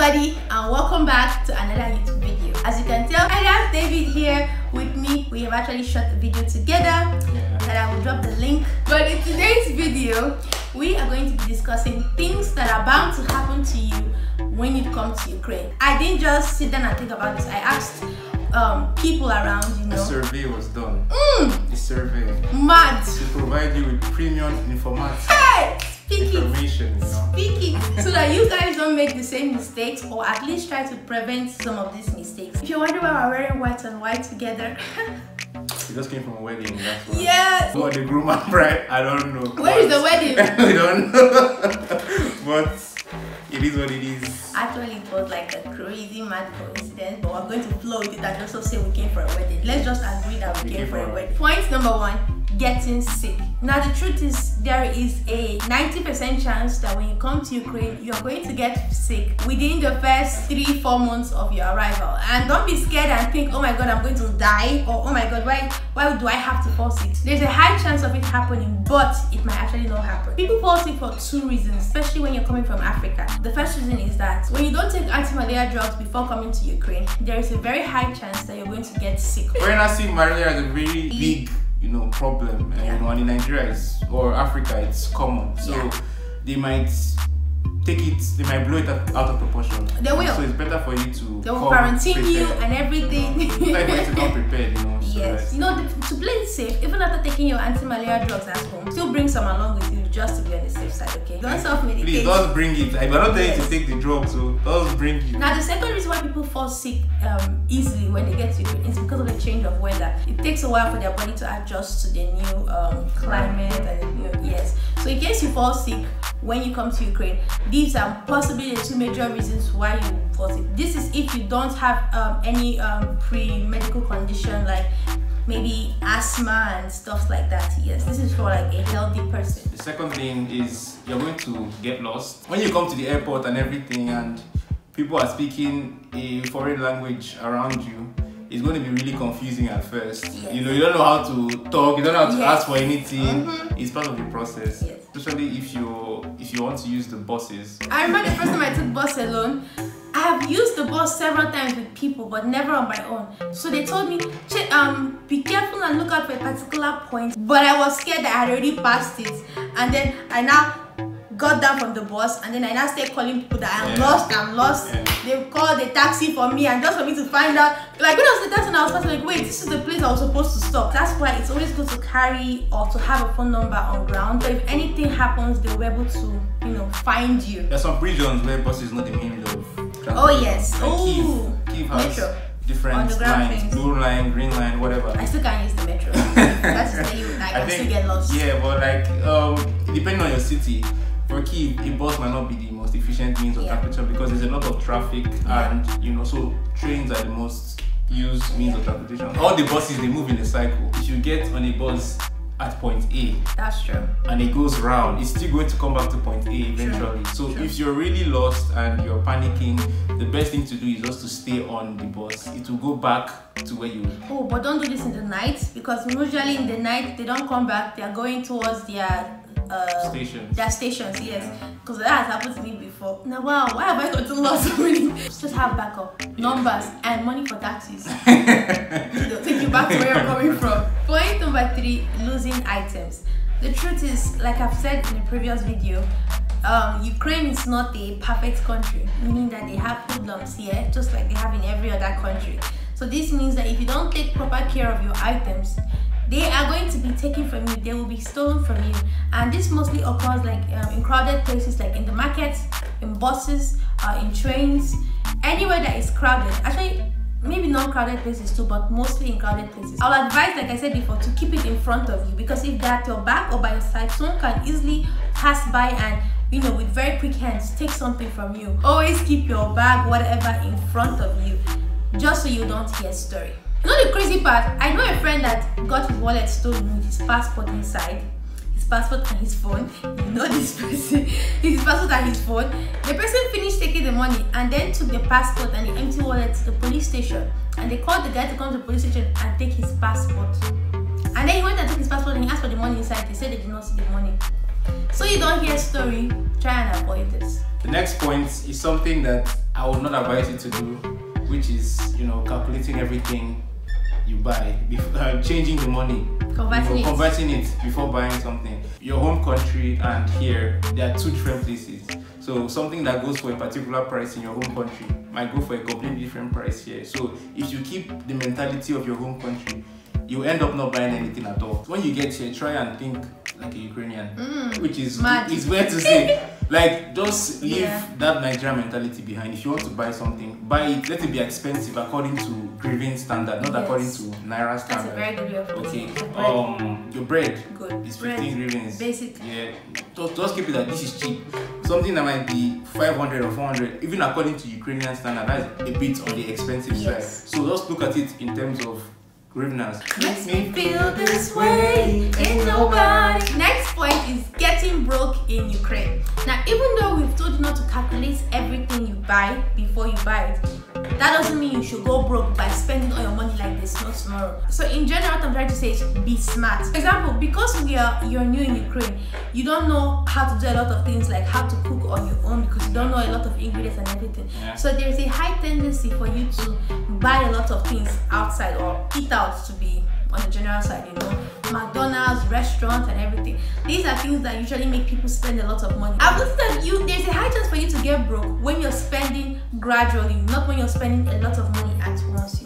everybody, and welcome back to another YouTube video. As you can tell, I have David here with me. We have actually shot the video together that I will drop the link. But in today's video, we are going to be discussing things that are bound to happen to you when you come to Ukraine. I didn't just sit down and think about this. I asked people around, A survey was done. A survey. Mad. To provide you with premium information. Hey! Information, Speaking, so that you guys don't make the same mistakes, or at least try to prevent some of these mistakes. If you're wondering why we're wearing white and white together, we just came from a wedding, that's why. Yes. What, the groom and bride? I don't know. Where is the wedding? We don't know. But it is what it is. Actually, it was like a crazy mad coincidence, but we're going to flow with it and also say we came for a wedding. Let's just agree that we came for a wedding. Point number one, getting sick. Now the truth is, there is a 90% chance that when you come to Ukraine, you're going to get sick within the first 3-4 months of your arrival. And don't be scared and think, oh my god, I'm going to die, or oh my god, why do I have to fall sick? There's a high chance of it happening, but it might actually not happen. People fall sick for 2 reasons, especially when you're coming from Africa. The first reason is that when you don't take anti-malaria drugs before coming to Ukraine, there is a very high chance that you're going to get sick. Foreigner sick malaria is a very big problem, and in Nigeria or Africa it's common, so they might take it, they might blow it out of proportion. They will. So it's better for you to they will quarantine prepared. you and everything. It's like for you to come prepared, So yes, to play it safe, even after taking your anti-malaria drugs at home, still bring some along with you just to be on the safe side, okay? Don't self-medicate. Please, don't bring it. I'm not telling you to take the drugs, so don't bring it. Now, the second reason why people fall sick easily when they get to Ukraine is because of the change of weather. It takes a while for their body to adjust to the new climate and the new, So in case you fall sick when you come to Ukraine, these are possibly the 2 major reasons why you fall sick. This is if you don't have any pre-medical condition like maybe asthma and stuff like that. Yes, this is for like a healthy person. The second thing is you're going to get lost when you come to the airport and everything, and people are speaking a foreign language around you. It's going to be really confusing at first. Yes. You don't know how to talk, you don't know how to ask for anything. It's part of the process. Yes. Especially if you want to use the buses. I remember the first time I took bus alone. I have used the bus several times with people, but never on my own. So they told me, be careful and look out for a particular point. But I was scared that I had already passed it. And then I now got down from the bus, and then I now started calling people that I'm lost. They called a taxi for me, and just for me to find out, like when I was in the taxi and I was passing, like, wait, this is the place I was supposed to stop. That's why it's always good to carry or to have a phone number on ground. So if anything happens, they'll be able to, find you. There's some regions where bus is not the main of transport. Oh yes. Like Oh, Kyiv has metro. Different lines, things. blue line, green line, whatever. I still can't use the metro. That's just that I can still get lost. Yeah, but depending on your city, for Kyiv, a bus might not be the most efficient means of transportation because there's a lot of traffic, and so trains are the most used means of transportation. All the buses, they move in a cycle. If you get on a bus at point A, that's true, and it goes round, it's still going to come back to point A eventually. So if you're really lost and you're panicking, the best thing to do is just to stay on the bus. It will go back to where you were. Oh, but don't do this in the night, because usually in the night they don't come back. They are going towards their stations. Their stations, yes. Because that has happened to me before. Now, wow, why have I gotten lost so many? Just have backup numbers and money for taxis. They'll take you back to where you're coming from. Point number 3, losing items. The truth is, like I've said in the previous video, Ukraine is not a perfect country, meaning that they have hoodlums here, just like they have in every other country. So this means that if you don't take proper care of your items, they are going to be taken from you. They will be stolen from you, and this mostly occurs like in crowded places, like in the markets, in buses, in trains, anywhere that is crowded. Actually, maybe non-crowded places too, but mostly in crowded places. I'll advise, like I said before, to keep it in front of you, because if they're at your back or by your side, someone can easily pass by and with very quick hands take something from you. Always keep your bag, whatever, in front of you, just so you don't hear story. You know the crazy part? I know a friend that got his wallet stolen with his passport inside, his passport and his phone. You know this person, his passport and his phone. The person finished taking the money and then took the passport and the empty wallet to the police station, and they called the guy to come to the police station and take his passport. And then he went and took his passport and he asked for the money inside. They said they did not see the money. So you don't hear story, try and avoid this. The next point is something that I would not advise you to do, which is, calculating everything you buy, changing the money, converting it before buying something. Your home country and here, there are two different places. So something that goes for a particular price in your home country might go for a completely different price here. So if you keep the mentality of your home country, you end up not buying anything at all. When you get here, try and think like a Ukrainian, which is weird to say. Like, just leave that Nigerian mentality behind. If you want to buy something, buy it. Let it be expensive according to Grieving standard, not according to Naira standard. That's a very good way of putting it. Okay. Your bread is 15 grievings. Basic. Yeah. Just keep it that this is cheap. Something that might be 500 or 400, even according to Ukrainian standard, that's a bit on the expensive side. So just look at it in terms of hryvnias. Makes me feel this way, ain't nobody. Next point is getting broke in Ukraine. Now, even though we've told you not to calculate everything you buy before you buy it, that doesn't mean you should go broke by spending all your money like this, no tomorrow. So in general, what I'm trying to say is be smart. For example, because you're new in Ukraine, you don't know how to do a lot of things like how to cook on your own because you don't know a lot of ingredients and everything. So there's a high tendency for you to buy a lot of things outside or eat out, to be on the general side, McDonald's, restaurants and everything. These are things that usually make people spend a lot of money. I've noticed that there's a high chance for you to get broke when you're spending gradually, not when you're spending a lot of money at once.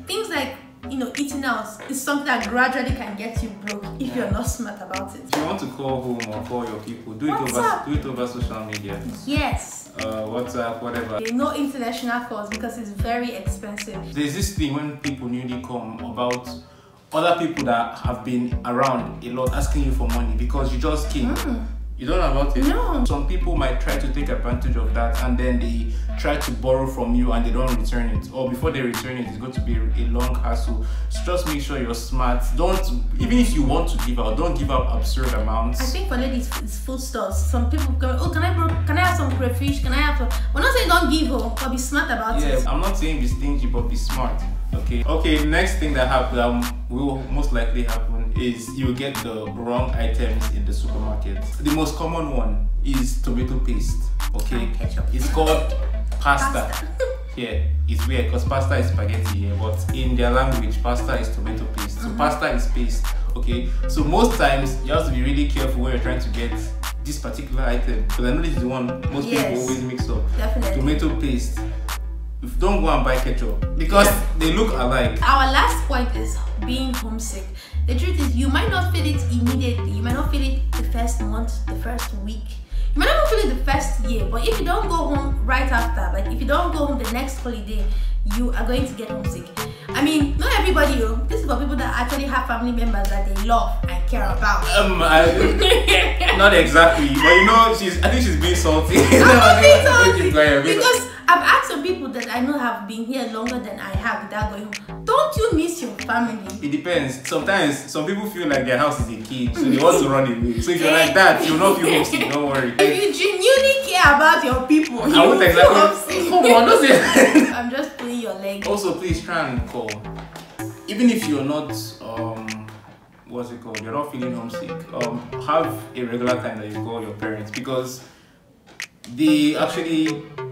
Things like eating out is something that gradually can get you broke if you're not smart about it. If you want to call home or call your people, do it over social media. Yes. WhatsApp, whatever. No international calls because it's very expensive. There's this thing when people newly come about other people that have been around a lot asking you for money because you just came. You don't know about it? No. Some people might try to take advantage of that and then they try to borrow from you and they don't return it. Or before they return it, it's going to be a long hassle. So just make sure you're smart. Even if you want to give out, don't give out absurd amounts. I think for ladies, it's food stores. Some people go, can I have some crayfish? Can I have some? We're not saying don't give, but be smart about it. I'm not saying be stingy, but be smart. Okay, next thing that will most likely happen is you get the wrong items in the supermarket. The most common one is tomato paste. It's called pasta. It's weird because pasta is spaghetti here, but in their language pasta is tomato paste. So pasta is paste. So most times you have to be really careful when you're trying to get this particular item, because I know this is the one most people always mix up. Definitely. Tomato paste. Don't go and buy ketchup because they look alike. Our last point is being homesick. The truth is, you might not feel it immediately. You might not feel it the first month, the first week. You might not feel it the first year. But if you don't go home right after, like if you don't go home the next holiday, you are going to get homesick. I mean, not everybody. This is for people that actually have family members that they love and care about. Not exactly, but I think she's being salty. I'm being salty because I've asked some people that I know have been here longer than I have without going home. Don't you miss your family? It depends. Sometimes some people feel like their house is a cage, so they want to run away. So if you're like that, you'll not feel homesick. Don't worry. If you genuinely care about your people, you won't feel homesick. Come on, don't say that. I'm just pulling your leg. Also, please try and call. Even if you're not you're not feeling homesick, have a regular time that you call your parents, because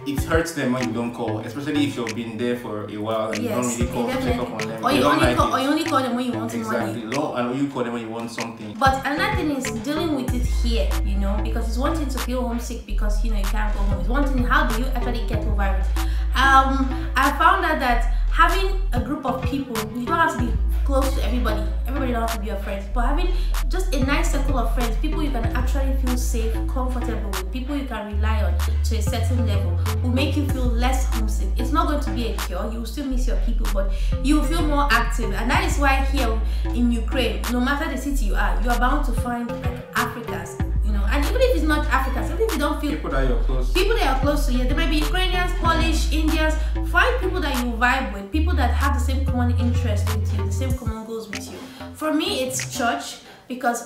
it hurts them when you don't call, especially if you've been there for a while and you don't really call to check up on them. Or you only call them when you want money. And you call them when you want something. But another thing is dealing with it here, because it's one thing to feel homesick because you can't go home. It's one thing, how do you actually get over it? I found out that having a group of people, you don't have to be close to everybody. Everybody don't have to be your friends, but having just a nice circle of friends, people you can actually feel safe, comfortable with, people you can rely on to a certain level, will make you feel less homesick. It's not going to be a cure. You will still miss your people, but you will feel more active. And that is why here in Ukraine, no matter the city you are bound to find like Africans. And even if it's not Africans, even if you don't feel people that you're close to, there might be Ukrainians, Polish, Indians. Find people that you vibe with, people that have the same common interest with you, the same common goals with you. For me, it's church, because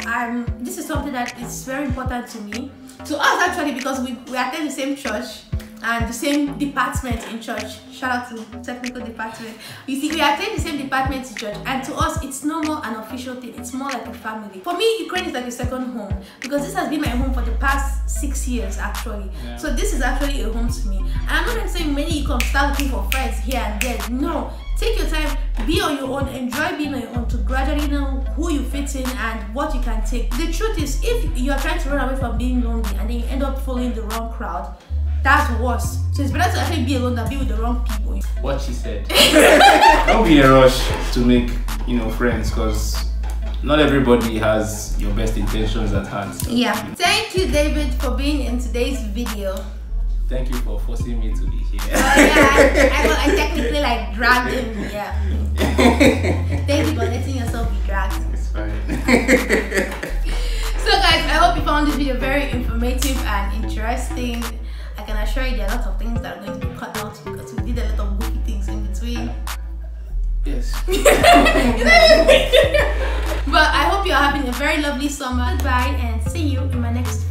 this is something that is very important to me. To us, actually, because we attend the same church. and the same department in church. Shout out to technical department. You see, we attend the same department in church, and to us, it's no more an official thing. It's more like a family. For me, Ukraine is like a second home because this has been my home for the past 6 years, actually. Yeah. So this is actually a home to me. And I'm not saying many you come start looking for friends here and there. No. Take your time, be on your own, enjoy being on your own to gradually know who you fit in and what you can take. The truth is, if you are trying to run away from being lonely and then you end up following the wrong crowd, that's worse. So it's better to actually be alone than be with the wrong people. What she said. Don't be in a rush to make, friends, because not everybody has your best intentions at heart. So, yeah. Thank you, David, for being in today's video. Thank you for forcing me to be here. I technically dragged him. Yeah. Thank you for letting yourself be dragged. It's fine. So guys, I hope you found this video very informative and interesting. I can assure you there are a lot of things that are going to be cut out because we did a lot of goofy things in between. Yes. But I hope you're having a very lovely summer. Goodbye and see you in my next video.